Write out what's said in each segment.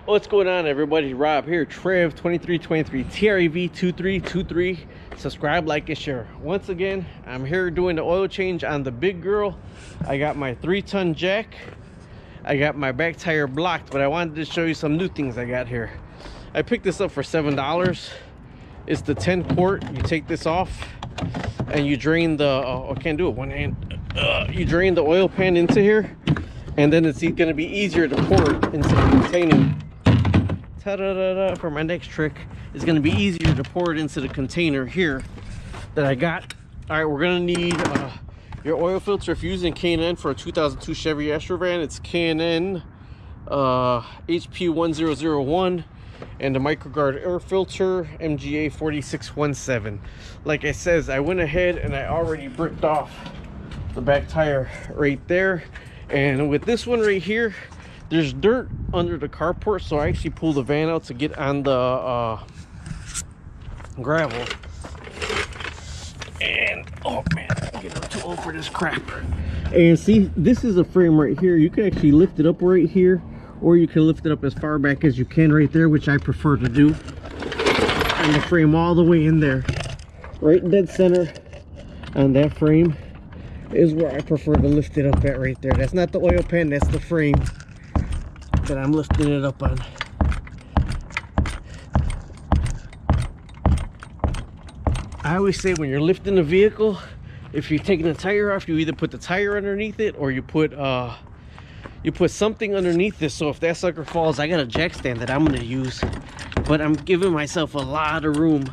What's going on, everybody? Rob here, Trev2323, TREV2323. Subscribe, like, and share. Once again, I'm here doing the oil change on the big girl. I got my 3-ton jack. I got my back tire blocked, but I wanted to show you some new things I got here. I picked this up for $7. It's the 10 quart. You take this off and you drain the I can't do it one hand. You drain the oil pan into here, and then it's going to be easier to pour it into the container. Ta-da-da-da. For my next trick, it's going to be easier to pour it into the container here that I got. All right, we're going to need your oil filter. If you're using K&N for a 2002 Chevy Astro van, it's K&N HP1001, and the microguard air filter MGA 4617. Like I says, I went ahead and I already bricked off the back tire right there, and with this one right here, there's dirt under the carport, so I actually pulled the van out to get on the gravel. And oh man, I'm getting too old for this crap. And see, this is a frame right here. You can actually lift it up right here, or you can lift it up as far back as you can right there, which I prefer to do. And the frame all the way in there, right dead center on that frame, is where I prefer to lift it up at right there. That's not the oil pan, that's the frame that I'm lifting it up on. I always say when you're lifting a vehicle, if you're taking the tire off, you either put the tire underneath it or you put something underneath this, so if that sucker falls, I got a jack stand that I'm going to use, but I'm giving myself a lot of room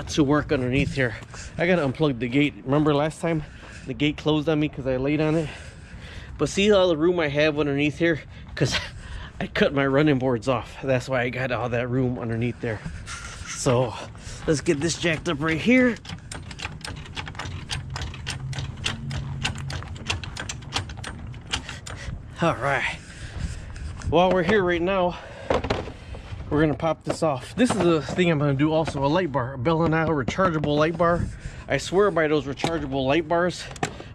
to work underneath here. I got to unplug the gate. Remember last time the gate closed on me because I laid on it? But see all the room I have underneath here? Because I cut my running boards off. That's why I got all that room underneath there. So let's get this jacked up right here. All right, while we're here right now, we're gonna pop this off. This is the thing I'm gonna do also, a light bar, a Bell & Isle rechargeable light bar. I swear by those rechargeable light bars,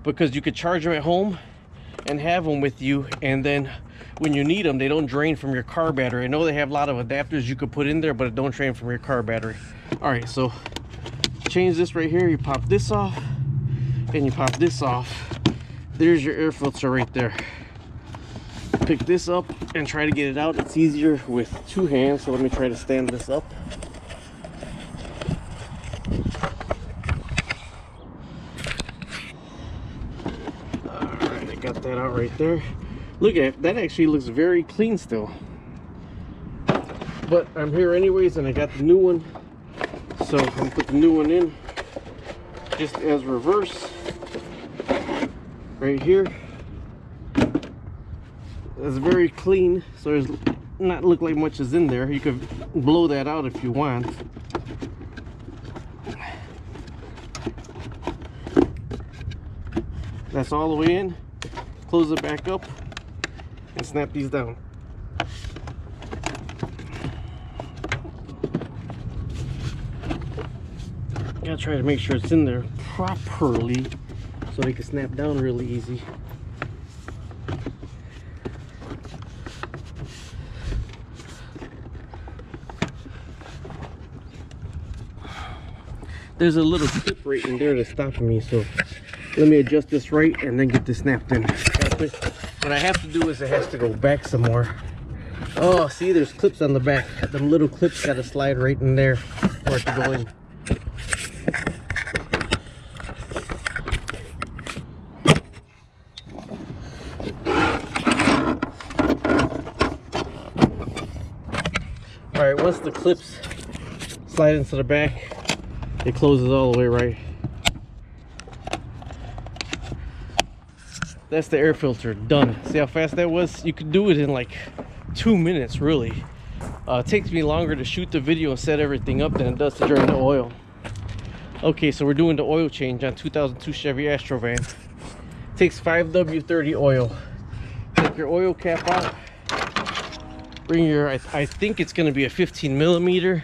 because you could charge them at home and have them with you, and then when you need them, they don't drain from your car battery. I know they have a lot of adapters you could put in there, but it don't drain from your car battery. All right, so change this right here. You pop this off and you pop this off. There's your air filter right there. Pick this up and try to get it out. It's easier with two hands, so let me try to stand this up. All right, I got that out right there. Look at it, that actually looks very clean still. But I'm here anyways, and I got the new one, so I'm gonna put the new one in just as reverse right here. It's very clean, so there's not look like much is in there. You could blow that out if you want. That's all the way in. Close it back up and snap these down. Gotta try to make sure it's in there properly so they can snap down really easy. There's a little clip right in there that's stopping me, so let me adjust this right and then get this snapped in. What I have to do is it has to go back some more. Oh, see, there's clips on the back. Them little clips gotta slide right in there for it to go in. All right, once the clips slide into the back, it closes all the way right. That's the air filter done. See how fast that was? You could do it in like 2 minutes, really. It takes me longer to shoot the video and set everything up than it does to drain the oil. Okay, so we're doing the oil change on 2002 Chevy Astro van. Takes 5W30 oil. Take your oil cap out. Bring your, I think it's going to be a 15 millimeter.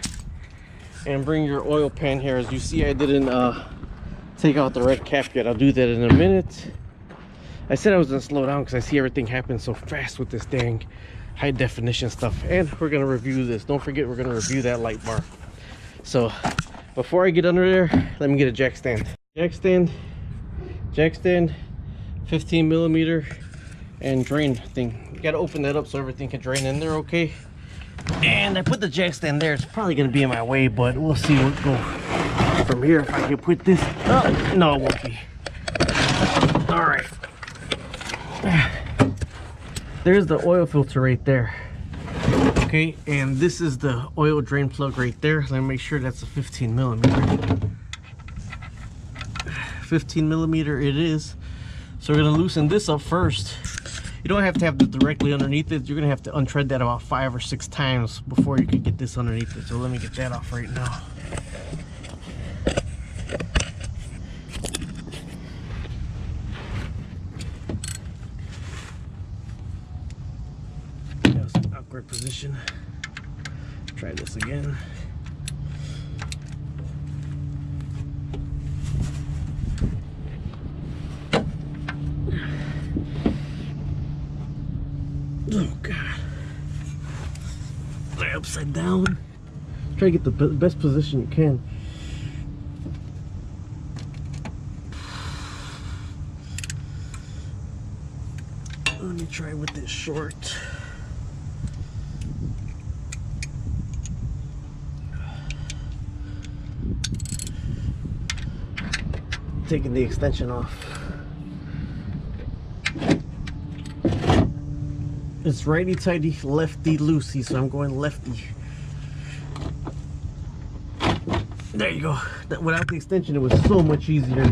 And bring your oil pan here. As you see, I didn't take out the red cap yet. I'll do that in a minute. I said I was gonna slow down because I see everything happen so fast with this dang high definition stuff. And we're gonna review this. Don't forget, we're gonna review that light bar. So before I get under there, let me get a jack stand. Jack stand, 15 millimeter, and drain thing. You gotta open that up so everything can drain in there, okay? And I put the jack stand there. It's probably gonna be in my way, but we'll see what go from here. If I can put this up, no, it won't be. All right. There's the oil filter right there. Okay, and this is the oil drain plug right there. Let me make sure that's a 15 millimeter. 15 millimeter it is. So we're gonna loosen this up first. You don't have to have it directly underneath it. You're gonna have to untread that about 5 or 6 times before you can get this underneath it. So let me get that off right now. That was an awkward position. Try this again. Oh God. Lay upside down. Try to get the best position you can. Let me try with this short. Taking the extension off. It's righty tighty, lefty loosey, so I'm going lefty. There you go. Without the extension, it was so much easier.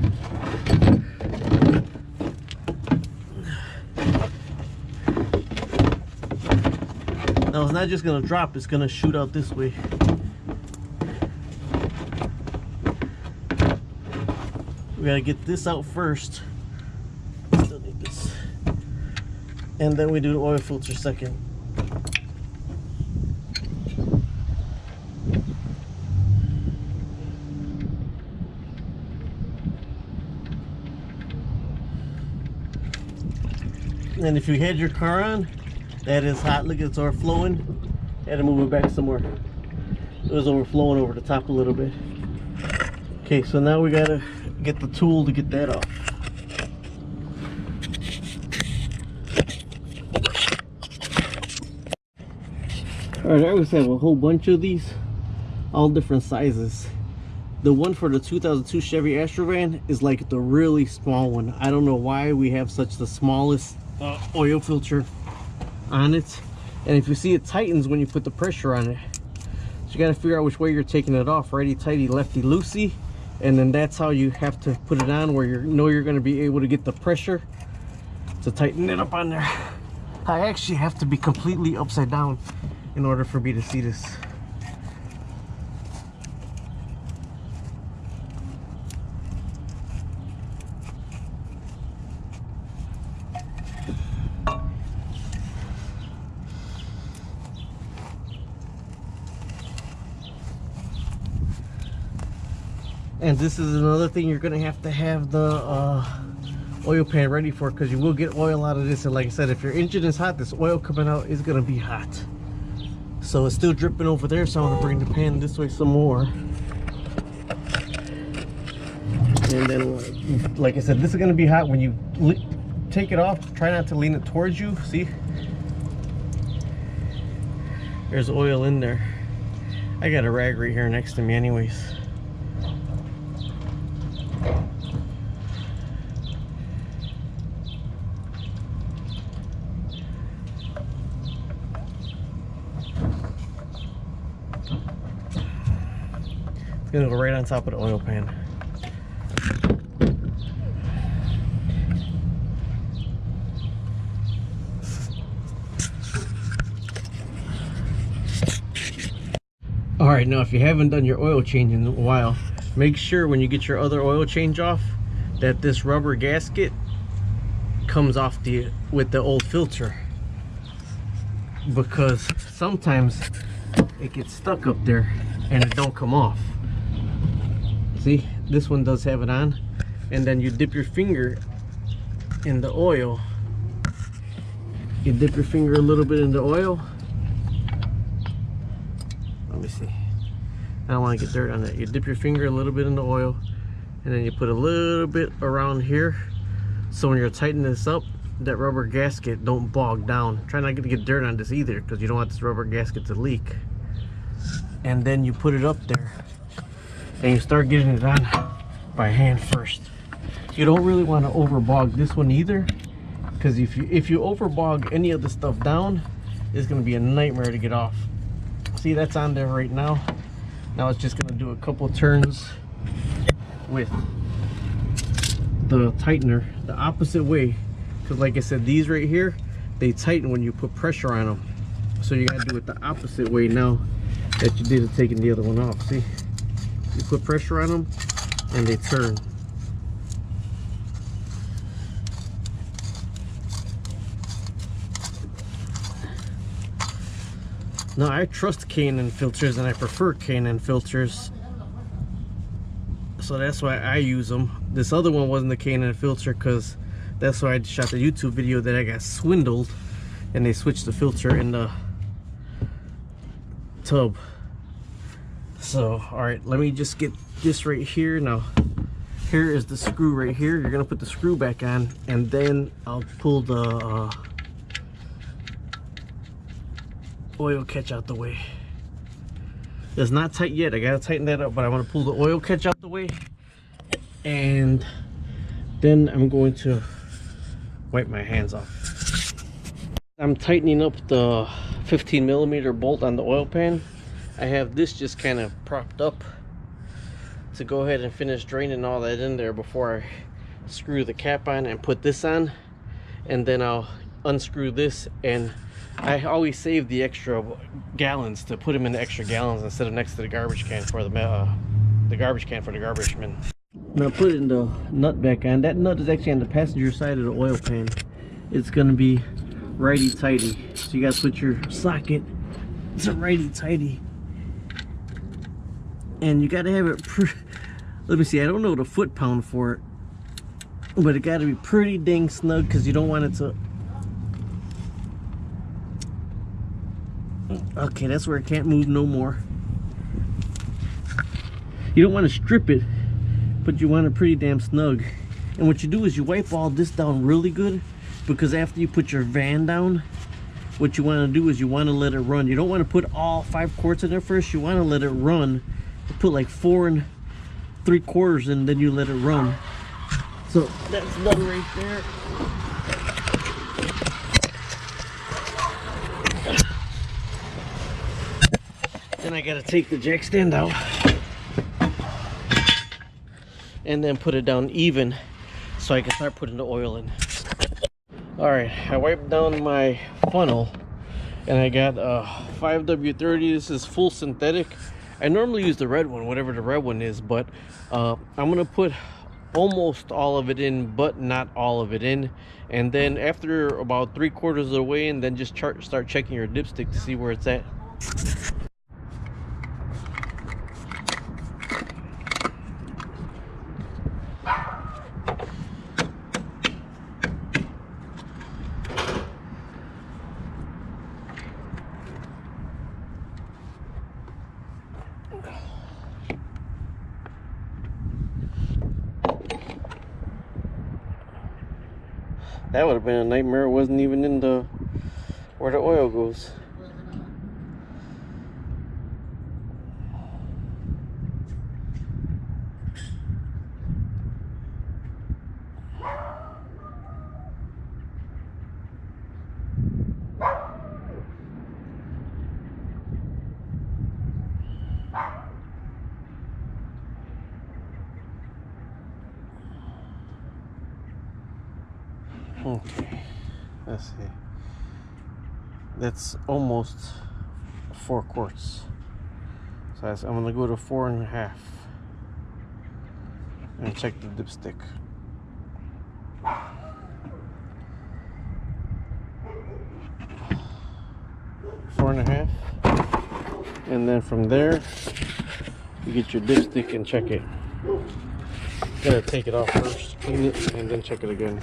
Now it's not just gonna drop; it's gonna shoot out this way. We gotta get this out first. Still need this. And then we do the oil filter second. And if you had your car on, that is hot. Look, it's overflowing. Had to move it back some more. It was overflowing over the top a little bit. Okay, so now we gotta get the tool to get that off. Alright, I always have a whole bunch of these, all different sizes. The one for the 2002 Chevy Astro van is like the really small one. I don't know why we have such the smallest oil filter on it. And if you see, it tightens when you put the pressure on it. So you got to figure out which way you're taking it off, righty tighty, lefty loosey. And then that's how you have to put it on, where you know you're going to be able to get the pressure to tighten it up on there. I actually have to be completely upside down in order for me to see this. And this is another thing you're gonna have to the oil pan ready for, because you will get oil out of this. And like I said, if your engine is hot, this oil coming out is gonna be hot. So it's still dripping over there, so I'm gonna bring the pan this way some more. And then, like I said, this is gonna be hot when you take it off. Try not to lean it towards you. See, there's oil in there. I got a rag right here next to me anyways. It's gonna go right on top of the oil pan. Alright, now if you haven't done your oil change in a while, make sure when you get your other oil change off that this rubber gasket comes off with the old filter, because sometimes it gets stuck up there and it don't come off. See, this one does have it on, and then you dip your finger in the oil You dip your finger a little bit in the oil. Let me see. I don't want to get dirt on that. You dip your finger a little bit in the oil, and then you put a little bit around here, so when you're tightening this up, that rubber gasket don't bog down. Try not to get dirt on this either, because you don't want this rubber gasket to leak. And then you put it up there, and you start getting it on by hand first. You don't really want to overbog this one either, because if you overbog any of the stuff down, it's going to be a nightmare to get off. See, that's on there right now. Now it's just going to do a couple turns with the tightener the opposite way, because like I said, these right here, they tighten when you put pressure on them. So you got to do it the opposite way now that you did it taking the other one off. See, you put pressure on them and they turn. Now I trust K&N filters and I prefer K&N filters, so that's why I use them. This other one wasn't the K&N filter, because that's why I shot the YouTube video that I got swindled and they switched the filter in the tub. So alright, let me just get this right here. Now here is the screw right here. You're gonna put the screw back on, and then I'll pull the oil catch out the way. It's not tight yet. I gotta tighten that up, but I want to pull the oil catch out the way, and then I'm going to wipe my hands off. I'm tightening up the 15mm bolt on the oil pan. I have this just kind of propped up to go ahead and finish draining all that in there before I screw the cap on and put this on, and then I'll unscrew this. And I always save the extra gallons to put them in the extra gallons instead of next to the garbage can for the garbage can for the garbage man. Now putting the nut back on. That nut is actually on the passenger side of the oil pan. It's gonna be righty-tighty, so you gotta put your socket to righty-tighty, and you gotta have it let me see, I don't know the foot pound for it, but it gotta be pretty dang snug, because you don't want it to. Okay, that's where it can't move no more. You don't want to strip it, but you want it pretty damn snug. And what you do is you wipe all this down really good, because after you put your van down, what you want to do is you want to let it run. You don't want to put all 5 quarts in there first. You want to let it run. You put like 4 3/4, and then you let it run. So that's done right there. Then I gotta take the jack stand out and then put it down even so I can start putting the oil in. Alright, I wiped down my funnel and I got a 5W30. This is full synthetic. I normally use the red one, whatever the red one is, but I'm gonna put almost all of it in, but not all of it in. And then after about 3/4 of the way in, then just start checking your dipstick to see where it's at. That would have been a nightmare. It wasn't even in the where the oil goes. Okay, let's see. That's almost 4 quarts. So I'm gonna go to 4.5 and check the dipstick. Four and a half, and then from there you get your dipstick and check it. Gotta take it off first, clean it, and then check it again.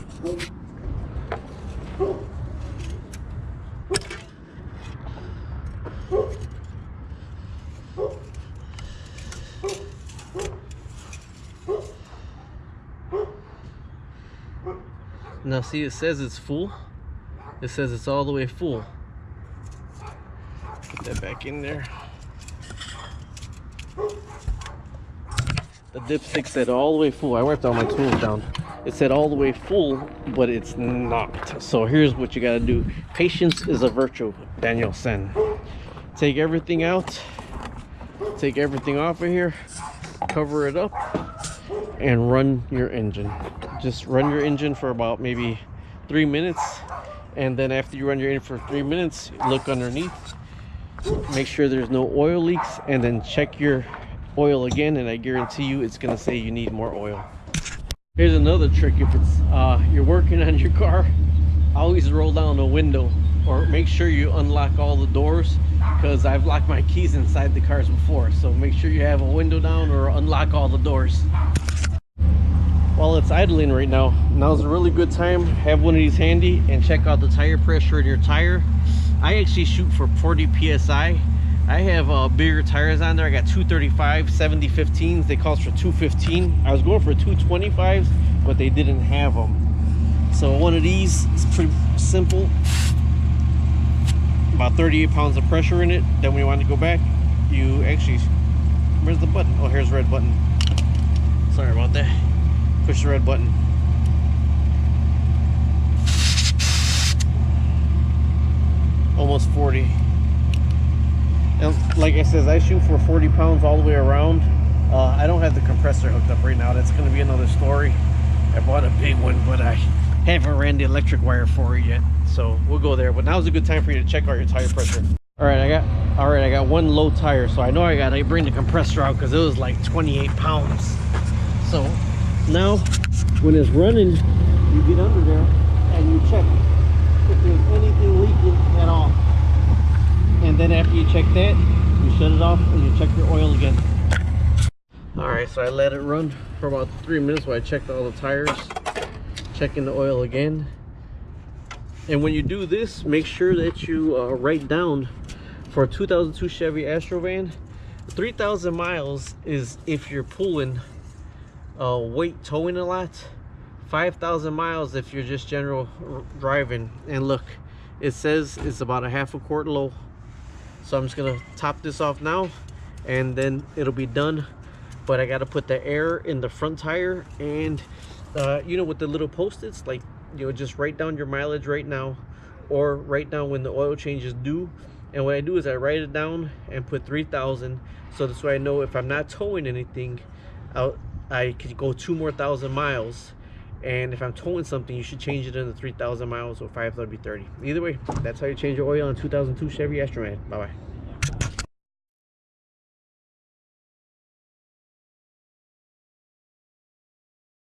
Now see, it says it's full. It says it's all the way full. Put that back in there. The dipstick said all the way full. I wiped all my tools down. It said all the way full, but it's not. So here's what you gotta do. Patience is a virtue, Daniel Sen. Take everything out. Take everything off of here. Cover it up and run your engine. Just run your engine for about maybe 3 minutes. And then after you run your engine for 3 minutes, look underneath. Make sure there's no oil leaks, and then check your oil again, and I guarantee you it's gonna say you need more oil. Here's another trick. If it's you're working on your car, always roll down the window, or make sure you unlock all the doors, because I've locked my keys inside the cars before. So make sure you have a window down or unlock all the doors. While it's idling right now, now's a really good time. Have one of these handy and check out the tire pressure in your tire. I actually shoot for 40 psi. I have bigger tires on there. I got 235 70 15s. They cost for 215. I was going for 225s, but they didn't have them. So one of these is pretty simple. About 38 pounds of pressure in it. Then when you want to go back, you actually, where's the button? Oh, here's the red button. Sorry about that. Push the red button. Almost 40. And like I said, I shoot for 40 pounds all the way around. I don't have the compressor hooked up right now. That's going to be another story. I bought a big one, but I haven't ran the electric wire for it yet. So we'll go there. But now's a good time for you to check out your tire pressure. All right, I got one low tire, so I know I got to bring the compressor out because it was like 28 pounds. So now, when it's running, you get under there and you check if there's anything leaking at all. And then after you check that, you shut it off and you check your oil again. Alright, so I let it run for about 3 minutes while I checked all the tires, checking the oil again. And when you do this, make sure that you write down for a 2002 Chevy Astro van, 3,000 miles is if you're pulling weight towing a lot. 5,000 miles if you're just general driving. And look, it says it's about a half a quart low. So I'm just gonna top this off now and then it'll be done. But I got to put the air in the front tire, and you know, with the little post-its, like, you know, just write down your mileage right now, or write down when the oil change is due. And what I do is I write it down and put 3,000, so this way I know if I'm not towing anything, I could go 2 more thousand miles. And if I'm towing something, you should change it into 3,000 miles, or 5, that'd be 30. Either way, that's how you change your oil on 2002 Chevy Astro van. Bye bye.